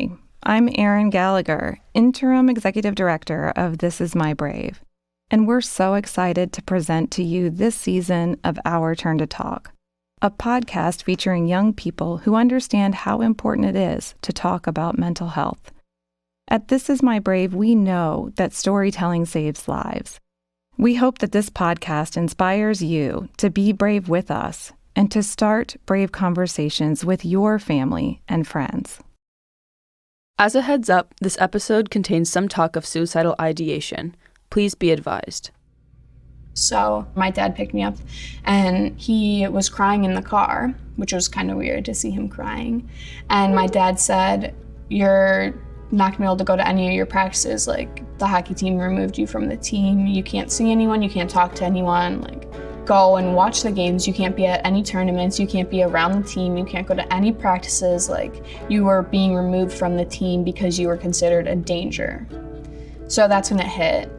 Hi, I'm Erin Gallagher, Interim Executive Director of This Is My Brave, and we're so excited to present to you this season of Our Turn to Talk, a podcast featuring young people who understand how important it is to talk about mental health. At This Is My Brave, we know that storytelling saves lives. We hope that this podcast inspires you to be brave with us and to start brave conversations with your family and friends. As a heads up, this episode contains some talk of suicidal ideation. Please be advised. So my dad picked me up and he was crying in the car, which was kind of weird to see him crying. And my dad said, "You're not gonna be able to go to any of your practices. Like, the hockey team removed you from the team. You can't see anyone, you can't talk to anyone. Like, go and watch the games. You can't be at any tournaments. You can't be around the team. You can't go to any practices. Like, you were being removed from the team because you were considered a danger." So that's when it hit.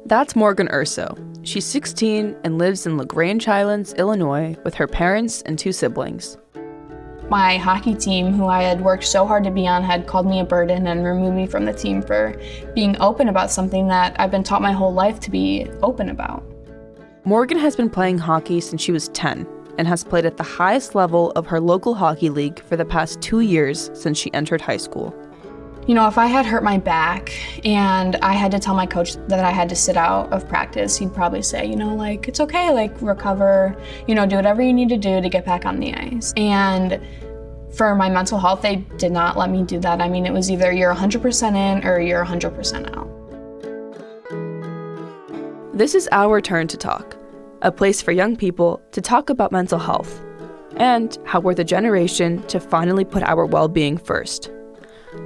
That's Morgan Urso. She's 16 and lives in LaGrange Highlands, Illinois, with her parents and 2 siblings. My hockey team, who I had worked so hard to be on, had called me a burden and removed me from the team for being open about something that I've been taught my whole life to be open about. Morgan has been playing hockey since she was 10 and has played at the highest level of her local hockey league for the past 2 years since she entered high school. You know, if I had hurt my back and I had to tell my coach that I had to sit out of practice, he'd probably say, it's okay, recover, do whatever you need to do to get back on the ice. And for my mental health, they did not let me do that. I mean, it was either you're 100% in or you're 100% out. This is Our Turn to Talk, a place for young people to talk about mental health and how we're the generation to finally put our well-being first.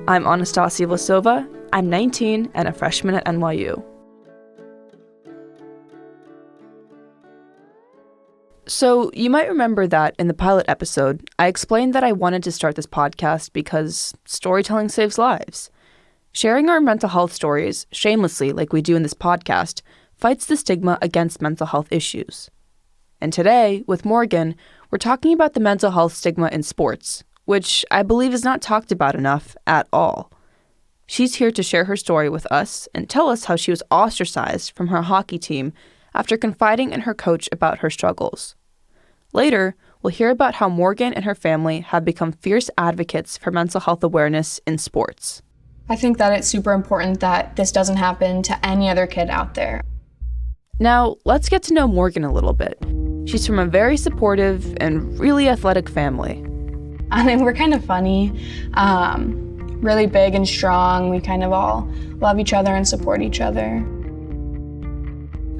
I'm Anastasia Vlasova. I'm 19 and a freshman at NYU. So you might remember that in the pilot episode, I explained that I wanted to start this podcast because storytelling saves lives. Sharing our mental health stories, shamelessly like we do in this podcast, fights the stigma against mental health issues. And today, with Morgan, we're talking about the mental health stigma in sports, which I believe is not talked about enough at all. She's here to share her story with us and tell us how she was ostracized from her hockey team after confiding in her coach about her struggles. Later, we'll hear about how Morgan and her family have become fierce advocates for mental health awareness in sports. I think that it's super important that this doesn't happen to any other kid out there. Now, let's get to know Morgan a little bit. She's from a very supportive and really athletic family. I mean, we're kind of funny, really big and strong. We kind of all love each other and support each other.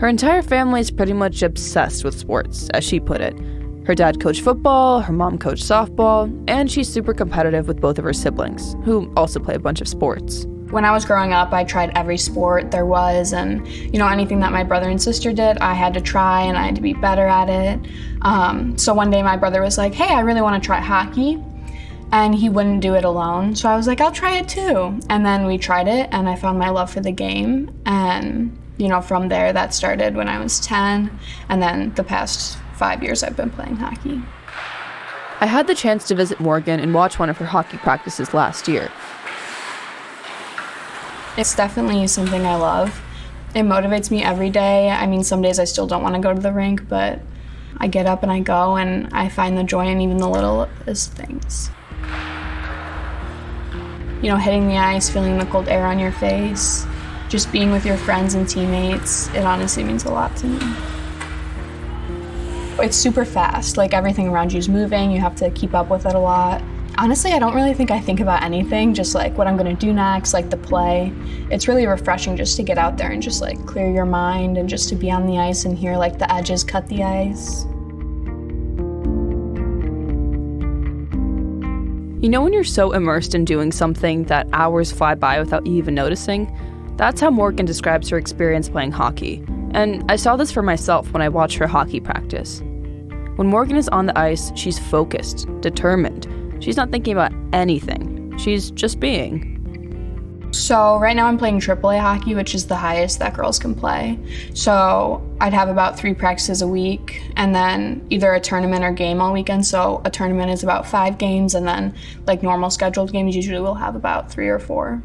Her entire family is pretty much obsessed with sports, as she put it. Her dad coached football, her mom coached softball, and she's super competitive with both of her siblings, who also play a bunch of sports. When I was growing up, I tried every sport there was, and anything that my brother and sister did, I had to try and I had to be better at it. So one day my brother was like, "Hey, I really want to try hockey." And he wouldn't do it alone. So I was like, "I'll try it too." And then we tried it and I found my love for the game. And, from there that started when I was 10. And then the past 5 years I've been playing hockey. I had the chance to visit Morgan and watch one of her hockey practices last year. It's definitely something I love. It motivates me every day. I mean, some days I still don't want to go to the rink, but I get up and I go and I find the joy in even the littlest things. Hitting the ice, feeling the cold air on your face, just being with your friends and teammates, it honestly means a lot to me. It's super fast, everything around you is moving, you have to keep up with it a lot. Honestly, I don't really think I think about anything, just what I'm gonna do next, the play. It's really refreshing just to get out there and just clear your mind and just to be on the ice and hear the edges cut the ice. When you're so immersed in doing something that hours fly by without you even noticing? That's how Morgan describes her experience playing hockey. And I saw this for myself when I watched her hockey practice. When Morgan is on the ice, she's focused, determined. She's not thinking about anything. She's just being. So right now I'm playing AAA hockey, which is the highest that girls can play. So I'd have about 3 practices a week and then either a tournament or game all weekend. So a tournament is about 5 games, and then like normal scheduled games usually will have about 3 or 4.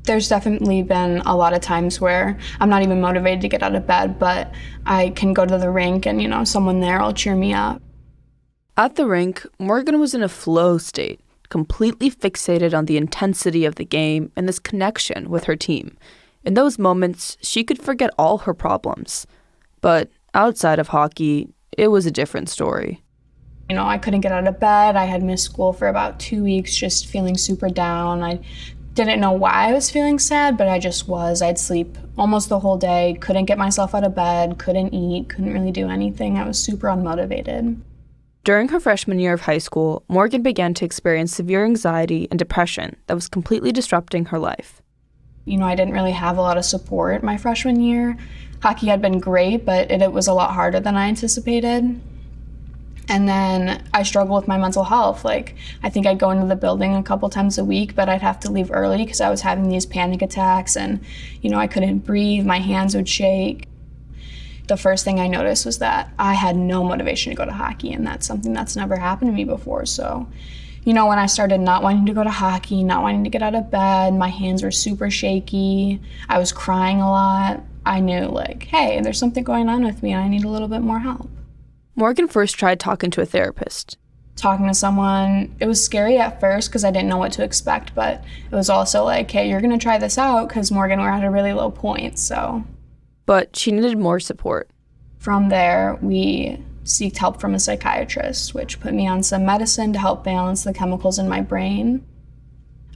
There's definitely been a lot of times where I'm not even motivated to get out of bed, but I can go to the rink and, someone there will cheer me up. At the rink, Morgan was in a flow state, completely fixated on the intensity of the game and this connection with her team. In those moments, she could forget all her problems. But outside of hockey, it was a different story. I couldn't get out of bed. I had missed school for about 2 weeks, just feeling super down. I didn't know why I was feeling sad, but I just was. I'd sleep almost the whole day, couldn't get myself out of bed, couldn't eat, couldn't really do anything. I was super unmotivated. During her freshman year of high school, Morgan began to experience severe anxiety and depression that was completely disrupting her life. I didn't really have a lot of support my freshman year. Hockey had been great, but it was a lot harder than I anticipated. And then I struggled with my mental health. I think I'd go into the building a couple times a week, but I'd have to leave early because I was having these panic attacks and, I couldn't breathe, my hands would shake. The first thing I noticed was that I had no motivation to go to hockey, and that's something that's never happened to me before. So, when I started not wanting to go to hockey, not wanting to get out of bed, my hands were super shaky, I was crying a lot, I knew hey, there's something going on with me and I need a little bit more help. Morgan first tried talking to a therapist. Talking to someone, it was scary at first because I didn't know what to expect, but it was also hey, you're gonna try this out because Morgan, we're at a really low point, so. But she needed more support. From there, we seeked help from a psychiatrist, which put me on some medicine to help balance the chemicals in my brain.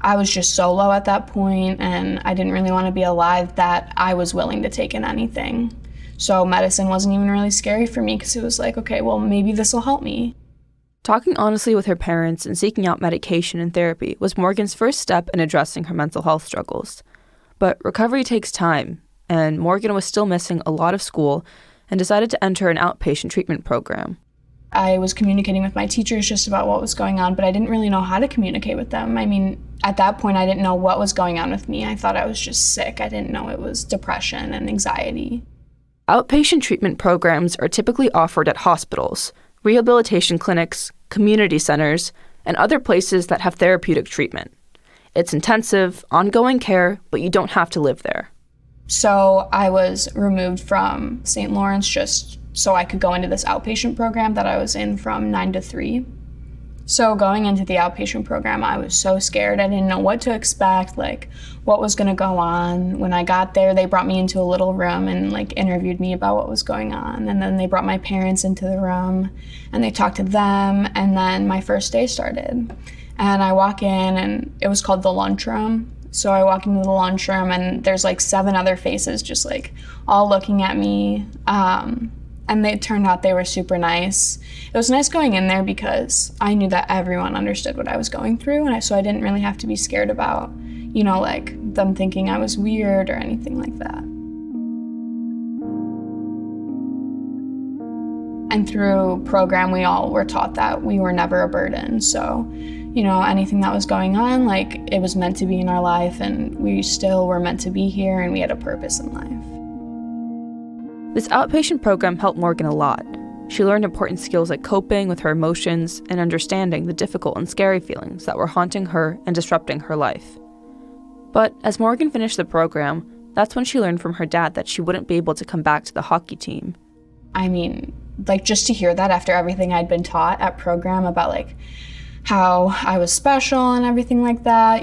I was just so low at that point, and I didn't really want to be alive that I was willing to take in anything. So medicine wasn't even really scary for me because it was okay, well, maybe this will help me. Talking honestly with her parents and seeking out medication and therapy was Morgan's first step in addressing her mental health struggles. But recovery takes time, and Morgan was still missing a lot of school and decided to enter an outpatient treatment program. I was communicating with my teachers just about what was going on, but I didn't really know how to communicate with them. At that point, I didn't know what was going on with me. I thought I was just sick. I didn't know it was depression and anxiety. Outpatient treatment programs are typically offered at hospitals, rehabilitation clinics, community centers, and other places that have therapeutic treatment. It's intensive, ongoing care, but you don't have to live there. So I was removed from St. Lawrence just so I could go into this outpatient program that I was in from 9 to 3. So going into the outpatient program, I was so scared. I didn't know what to expect, what was going to go on. When I got there, they brought me into a little room and interviewed me about what was going on. And then they brought my parents into the room and they talked to them. And then my first day started. And I walk in and it was called the lunchroom. So I walk into the lunchroom and there's 7 other faces just all looking at me. And they turned out they were super nice. It was nice going in there because I knew that everyone understood what I was going through. And so I didn't really have to be scared about, them thinking I was weird or anything like that. And through program, we all were taught that we were never a burden. So, anything that was going on, it was meant to be in our life, and we still were meant to be here, and we had a purpose in life. This outpatient program helped Morgan a lot. She learned important skills like coping with her emotions and understanding the difficult and scary feelings that were haunting her and disrupting her life. But as Morgan finished the program, that's when she learned from her dad that she wouldn't be able to come back to the hockey team. Just to hear that after everything I'd been taught at program about how I was special and everything like that,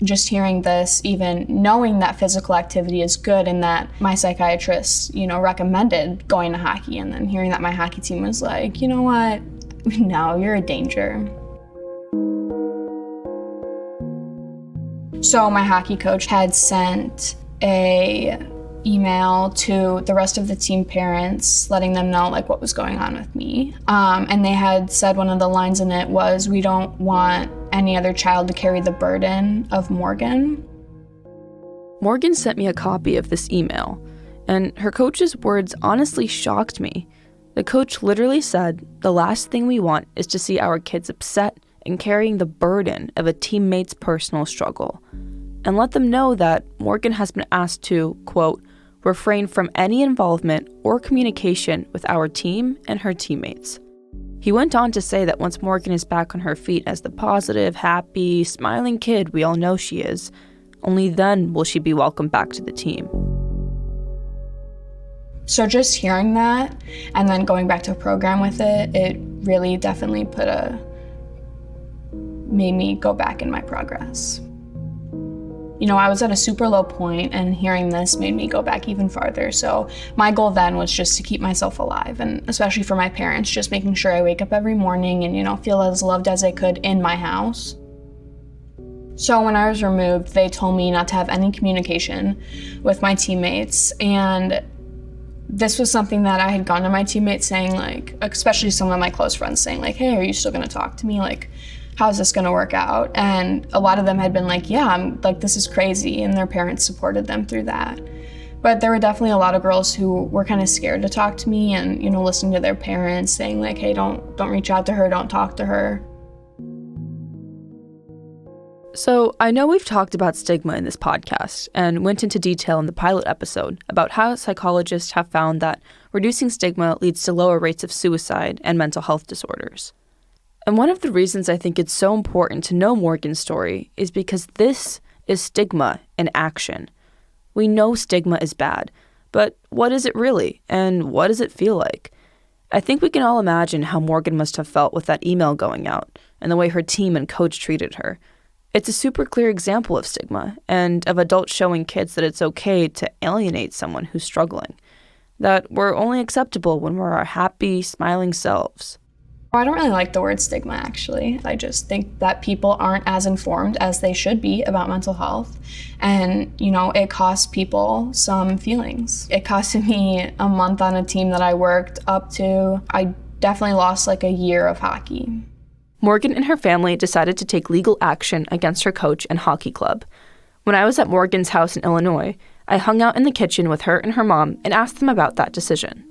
just hearing this, even knowing that physical activity is good and that my psychiatrist, recommended going to hockey, and then hearing that my hockey team was you know what, no, you're a danger. So my hockey coach had sent a email to the rest of the team parents, letting them know what was going on with me. And they had said one of the lines in it was, "We don't want any other child to carry the burden of Morgan." Morgan sent me a copy of this email, and her coach's words honestly shocked me. The coach literally said, "The last thing we want is to see our kids upset and carrying the burden of a teammate's personal struggle." and let them know that Morgan has been asked to, quote, refrain from any involvement or communication with our team and her teammates. He went on to say that once Morgan is back on her feet as the positive, happy, smiling kid we all know she is, only then will she be welcomed back to the team. So just hearing that and then going back to a program with it, it really definitely made me go back in my progress. You know, I was at a super low point, and hearing this made me go back even farther. So my goal then was just to keep myself alive, and especially for my parents, just making sure I wake up every morning and, you know, feel as loved as I could in my house. So when I was removed, they told me not to have any communication with my teammates, and this was something that I had gone to my teammates saying, like, especially some of my close friends saying, like, hey, are you still gonna talk to me? Like, how's this gonna work out? And a lot of them had been like, yeah, I'm like, this is crazy, and their parents supported them through that. But there were definitely a lot of girls who were kind of scared to talk to me, and, you know, listening to their parents saying, like, hey, don't reach out to her, don't talk to her. So I know we've talked about stigma in this podcast and went into detail in the pilot episode about how psychologists have found that reducing stigma leads to lower rates of suicide and mental health disorders. And one of the reasons I think it's so important to know Morgan's story is because this is stigma in action. We know stigma is bad, but what is it really, and what does it feel like? I think we can all imagine how Morgan must have felt with that email going out and the way her team and coach treated her. It's a super clear example of stigma and of adults showing kids that it's okay to alienate someone who's struggling, that we're only acceptable when we're our happy, smiling selves. I don't really like the word stigma, actually. I just think that people aren't as informed as they should be about mental health. And, you know, it costs people some feelings. It costed me a month on a team that I worked up to. I definitely lost like a year of hockey. Morgan and her family decided to take legal action against her coach and hockey club. When I was at Morgan's house in Illinois, I hung out in the kitchen with her and her mom and asked them about that decision.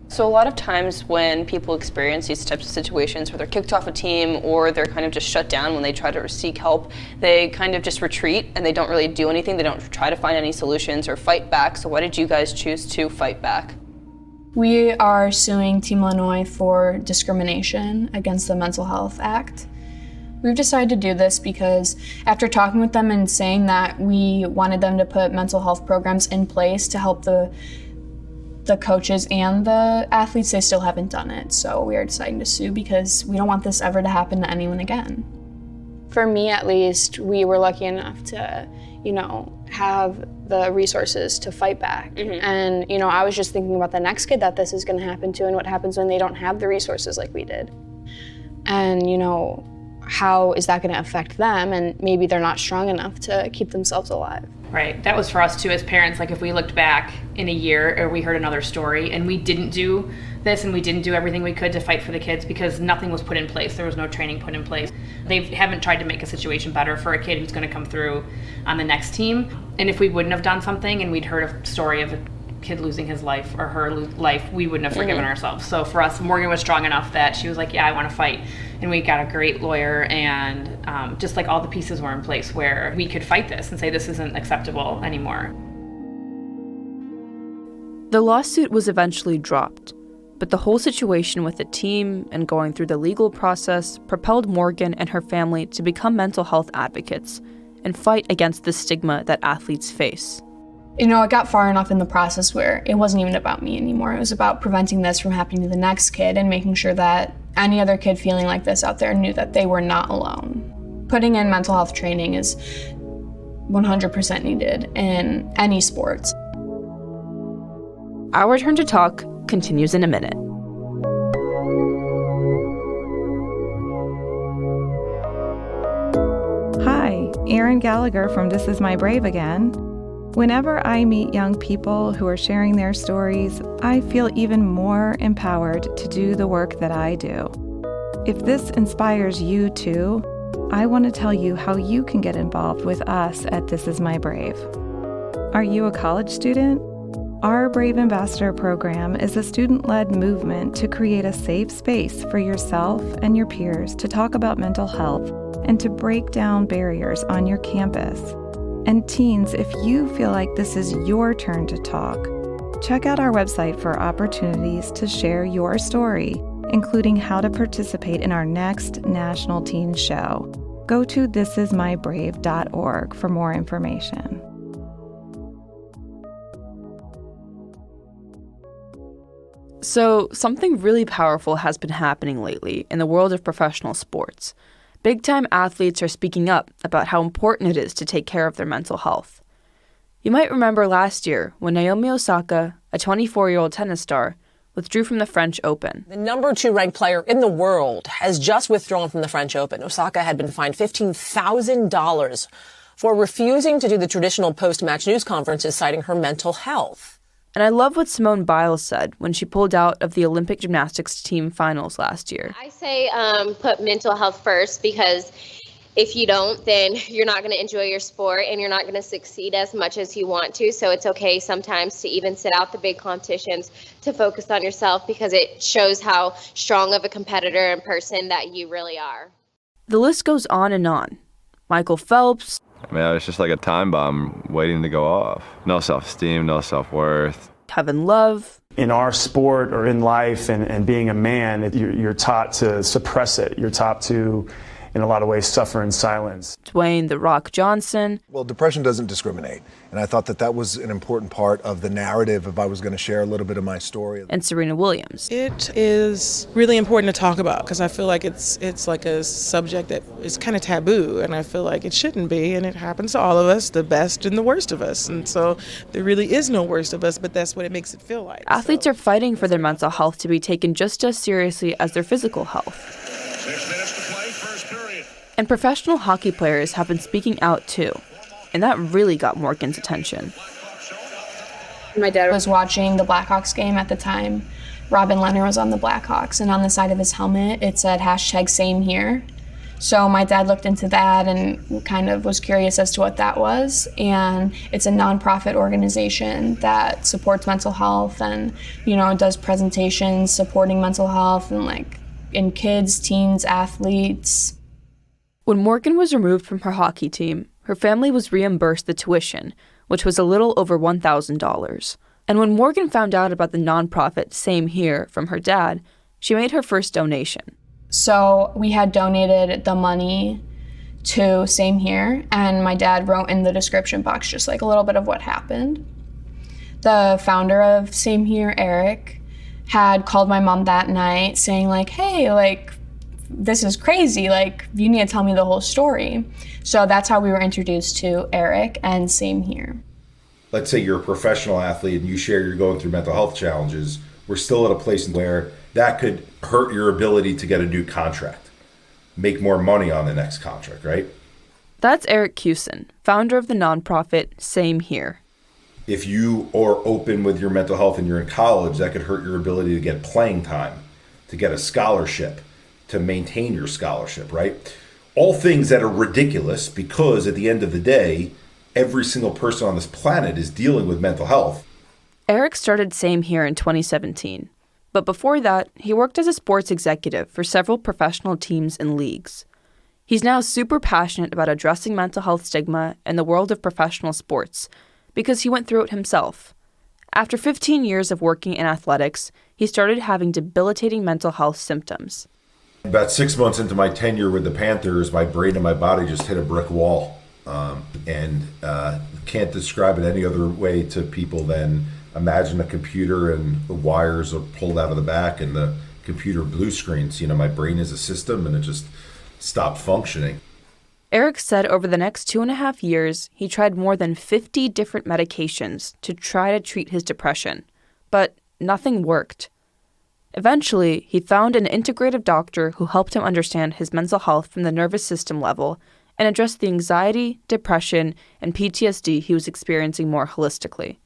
So a lot of times when people experience these types of situations where they're kicked off a team or they're kind of just shut down when they try to seek help, they kind of just retreat and they don't really do anything. They don't try to find any solutions or fight back. So why did you guys choose to fight back? We are suing Team Illinois for discrimination against the Mental Health Act. We've decided to do this because after talking with them and saying that we wanted them to put mental health programs in place to help the coaches and the athletes, they still haven't done it. So we are deciding to sue because we don't want this ever to happen to anyone again. For me, at least, we were lucky enough to, you know, have the resources to fight back. Mm-hmm. And, you know, I was just thinking about the next kid that this is going to happen to and what happens when they don't have the resources like we did. And, you know, how is that going to affect them? And maybe they're not strong enough to keep themselves alive. Right. That was for us too as parents. Like if we looked back in a year or we heard another story and we didn't do this and we didn't do everything we could to fight for the kids because nothing was put in place. There was no training put in place. They haven't tried to make a situation better for a kid who's going to come through on the next team. And if we wouldn't have done something and we'd heard a story of a kid losing his life or her life, we wouldn't have forgiven ourselves. So for us, Morgan was strong enough that she was like, yeah, I want to fight. And we got a great lawyer and just like all the pieces were in place where we could fight this and say this isn't acceptable anymore. The lawsuit was eventually dropped, but the whole situation with the team and going through the legal process propelled Morgan and her family to become mental health advocates and fight against the stigma that athletes face. You know, it got far enough in the process where it wasn't even about me anymore. It was about preventing this from happening to the next kid and making sure that any other kid feeling like this out there knew that they were not alone. Putting in mental health training is 100% needed in any sports. Our Turn to Talk continues in a minute. Hi, Erin Gallagher from This Is My Brave again. Whenever I meet young people who are sharing their stories, I feel even more empowered to do the work that I do. If this inspires you too, I want to tell you how you can get involved with us at This Is My Brave. Are you a college student? Our Brave Ambassador program is a student-led movement to create a safe space for yourself and your peers to talk about mental health and to break down barriers on your campus. And teens, if you feel like this is your turn to talk, check out our website for opportunities to share your story, including how to participate in our next National Teen Show. Go to thisismybrave.org for more information. So, something really powerful has been happening lately in the world of professional sports. Big-time athletes are speaking up about how important it is to take care of their mental health. You might remember last year when Naomi Osaka, a 24-year-old tennis star, withdrew from the French Open. The number 2 ranked player in the world has just withdrawn from the French Open. Osaka had been fined $15,000 for refusing to do the traditional post-match news conferences, citing her mental health. And I love what Simone Biles said when she pulled out of the Olympic gymnastics team finals last year. I say put mental health first, because if you don't, then you're not going to enjoy your sport and you're not going to succeed as much as you want to. So it's okay sometimes to even sit out the big competitions to focus on yourself, because it shows how strong of a competitor and person that you really are. The list goes on and on. Michael Phelps. I mean, it's just like a time bomb waiting to go off. No self-esteem, no self-worth. Kevin Love. In our sport or in life and being a man, you're taught to suppress it. You're taught to, in a lot of ways, suffer in silence. Dwayne "The Rock" Johnson. Well, depression doesn't discriminate. And I thought that was an important part of the narrative if I was going to share a little bit of my story. And Serena Williams. It is really important to talk about, because I feel like it's like a subject that is kind of taboo, and I feel like it shouldn't be, and it happens to all of us, the best and the worst of us. And so there really is no worst of us, but that's what it makes it feel like. Athletes are fighting for their mental health to be taken just as seriously as their physical health. 6 minutes to play, first period. And professional hockey players have been speaking out too. And that really got Morgan's attention. My dad was watching the Blackhawks game at the time. Robin Leonard was on the Blackhawks, and on the side of his helmet, it said #SameHere. So my dad looked into that and kind of was curious as to what that was. And it's a nonprofit organization that supports mental health and, does presentations supporting mental health and in kids, teens, athletes. When Morgan was removed from her hockey team, her family was reimbursed the tuition, which was a little over $1,000. And when Morgan found out about the nonprofit #SameHere from her dad, she made her first donation. So we had donated the money to #SameHere, and my dad wrote in the description box just a little bit of what happened. The founder of #SameHere, Eric, had called my mom that night saying hey, this is crazy, you need to tell me the whole story. So that's how we were introduced to Eric and #SameHere. Let's say you're a professional athlete and you share you're going through mental health challenges. We're still at a place where that could hurt your ability to get a new contract, make more money on the next contract, right? That's Eric Cusin, founder of the nonprofit #SameHere. If you are open with your mental health and you're in college, that could hurt your ability to get playing time, to get a scholarship, to maintain your scholarship, right? All things that are ridiculous, because at the end of the day, every single person on this planet is dealing with mental health. Eric started #SameHere in 2017. But before that, he worked as a sports executive for several professional teams and leagues. He's now super passionate about addressing mental health stigma in the world of professional sports, because he went through it himself. After 15 years of working in athletics, he started having debilitating mental health symptoms. About 6 months into my tenure with the Panthers, my brain and my body just hit a brick wall. Can't describe it any other way to people than imagine a computer and the wires are pulled out of the back and the computer blue screens. My brain is a system and it just stopped functioning. Eric said over the next 2.5 years, he tried more than 50 different medications to try to treat his depression, but nothing worked. Eventually, he found an integrative doctor who helped him understand his mental health from the nervous system level and addressed the anxiety, depression, and PTSD he was experiencing more holistically.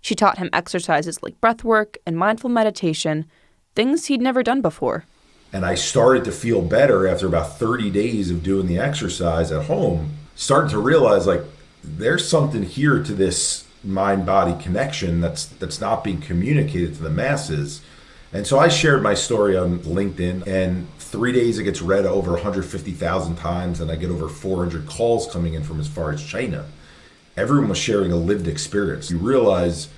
She taught him exercises like breathwork and mindful meditation, things he'd never done before. And I started to feel better after about 30 days of doing the exercise at home, started to realize there's something here to this mind-body connection that's not being communicated to the masses. And so I shared my story on LinkedIn, and 3 days it gets read over 150,000 times, and I get over 400 calls coming in from as far as China. Everyone was sharing a lived experience. You realize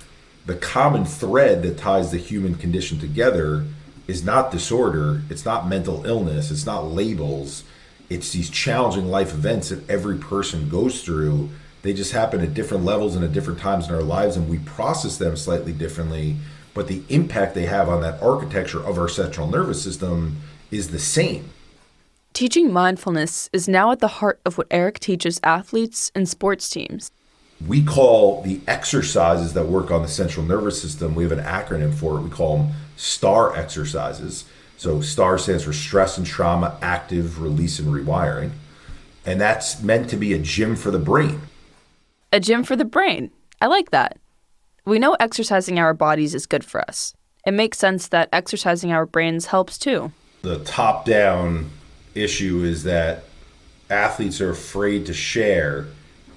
the common thread that ties the human condition together is not disorder, it's not mental illness, it's not labels, it's these challenging life events that every person goes through. They just happen at different levels and at different times in our lives, and we process them slightly differently, but the impact they have on that architecture of our central nervous system is the same. Teaching mindfulness is now at the heart of what Eric teaches athletes and sports teams. We call the exercises that work on the central nervous system, we have an acronym for it, we call them STAR exercises. So STAR stands for stress and trauma, active, release, and rewiring. And that's meant to be a gym for the brain. A gym for the brain. I like that. We know exercising our bodies is good for us. It makes sense that exercising our brains helps too. The top-down issue is that athletes are afraid to share.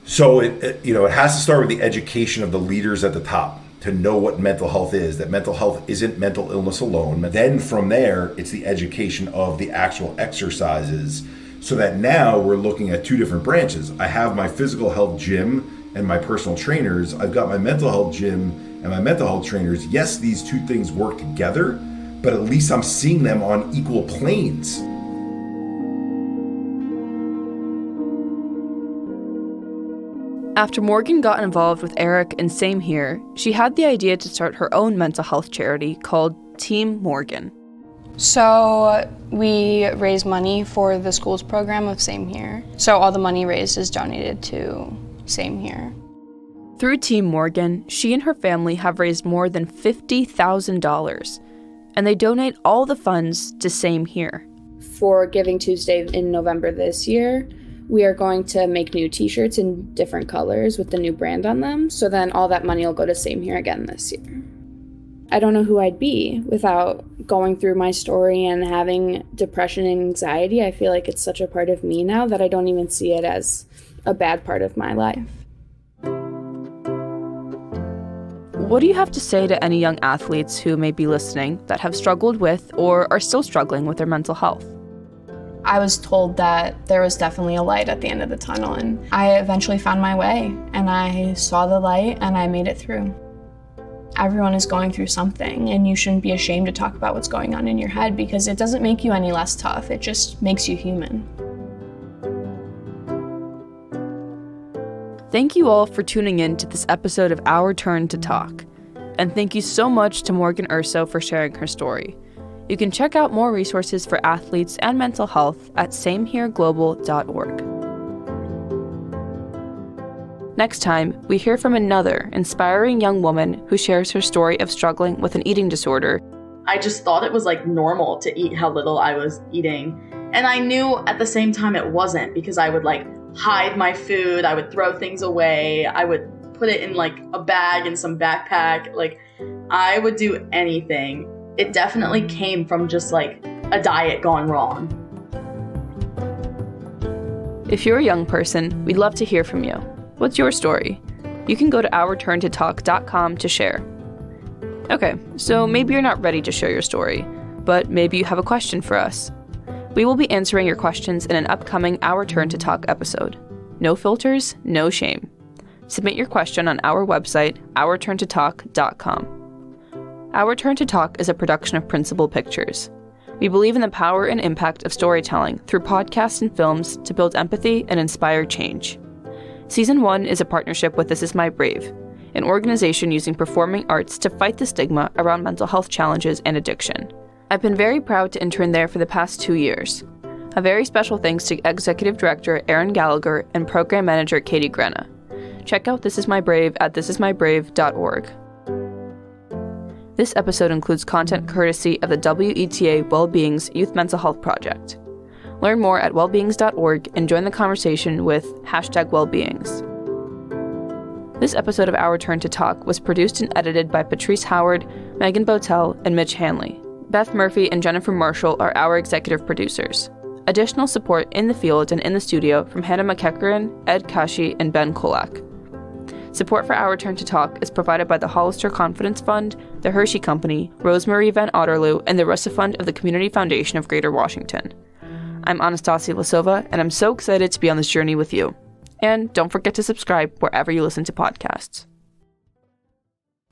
So it has to start with the education of the leaders at the top to know what mental health is, that mental health isn't mental illness alone. Then from there, it's the education of the actual exercises, so that now we're looking at two different branches. I have my physical health gym and my personal trainers. I've got my mental health gym and my mental health trainers. Yes, these two things work together, but at least I'm seeing them on equal planes. After Morgan got involved with Eric and Same Here, she had the idea to start her own mental health charity called Team Morgan. So we raise money for the school's program of Same Here. So all the money raised is donated to Same Here. Through Team Morgan, she and her family have raised more than $50,000, and they donate all the funds to Same Here. For Giving Tuesday in November this year, we are going to make new t-shirts in different colors with the new brand on them, so then all that money will go to Same Here again this year. I don't know who I'd be without going through my story and having depression and anxiety. I feel like it's such a part of me now that I don't even see it as a bad part of my life. What do you have to say to any young athletes who may be listening that have struggled with or are still struggling with their mental health? I was told that there was definitely a light at the end of the tunnel, and I eventually found my way, and I saw the light, and I made it through. Everyone is going through something, and you shouldn't be ashamed to talk about what's going on in your head, because it doesn't make you any less tough, it just makes you human. Thank you all for tuning in to this episode of Our Turn to Talk, and thank you so much to Morgan Urso for sharing her story. You can check out more resources for athletes and mental health at samehereglobal.org. Next time, we hear from another inspiring young woman who shares her story of struggling with an eating disorder. I just thought it was normal to eat how little I was eating. And I knew at the same time it wasn't, because I would hide my food, I would throw things away, I would put it in a bag in some backpack. I would do anything. It definitely came from just a diet gone wrong. If you're a young person, we'd love to hear from you. What's your story? You can go to ourturntotalk.com to share. Okay, so maybe you're not ready to share your story, but maybe you have a question for us. We will be answering your questions in an upcoming Our Turn to Talk episode. No filters, no shame. Submit your question on our website, ourturntotalk.com. Our Turn to Talk is a production of Principal Pictures. We believe in the power and impact of storytelling through podcasts and films to build empathy and inspire change. Season 1 is a partnership with This Is My Brave, an organization using performing arts to fight the stigma around mental health challenges and addiction. I've been very proud to intern there for the past 2 years. A very special thanks to Executive Director Erin Gallagher and Program Manager Katie Grena. Check out This Is My Brave at thisismybrave.org. This episode includes content courtesy of the WETA Wellbeing's Youth Mental Health Project. Learn more at wellbeings.org and join the conversation with #wellbeings. This episode of Our Turn to Talk was produced and edited by Patrice Howard, Megan Botel, and Mitch Hanley. Beth Murphy and Jennifer Marshall are our executive producers. Additional support in the field and in the studio from Hannah McEachran, Ed Kashi, and Ben Kolak. Support for Our Turn to Talk is provided by the Hollister Confidence Fund, the Hershey Company, Rosemary Van Otterloo, and the Russa Fund of the Community Foundation of Greater Washington. I'm Anastasia Lasova, and I'm so excited to be on this journey with you. And don't forget to subscribe wherever you listen to podcasts.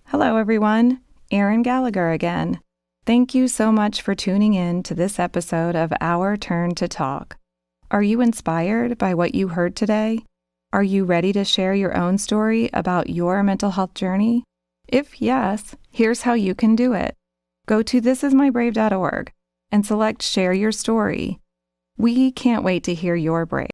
Hello, everyone. Erin Gallagher again. Thank you so much for tuning in to this episode of Our Turn to Talk. Are you inspired by what you heard today? Are you ready to share your own story about your mental health journey? If yes, here's how you can do it. Go to thisismybrave.org and select Share Your Story. We can't wait to hear your brave.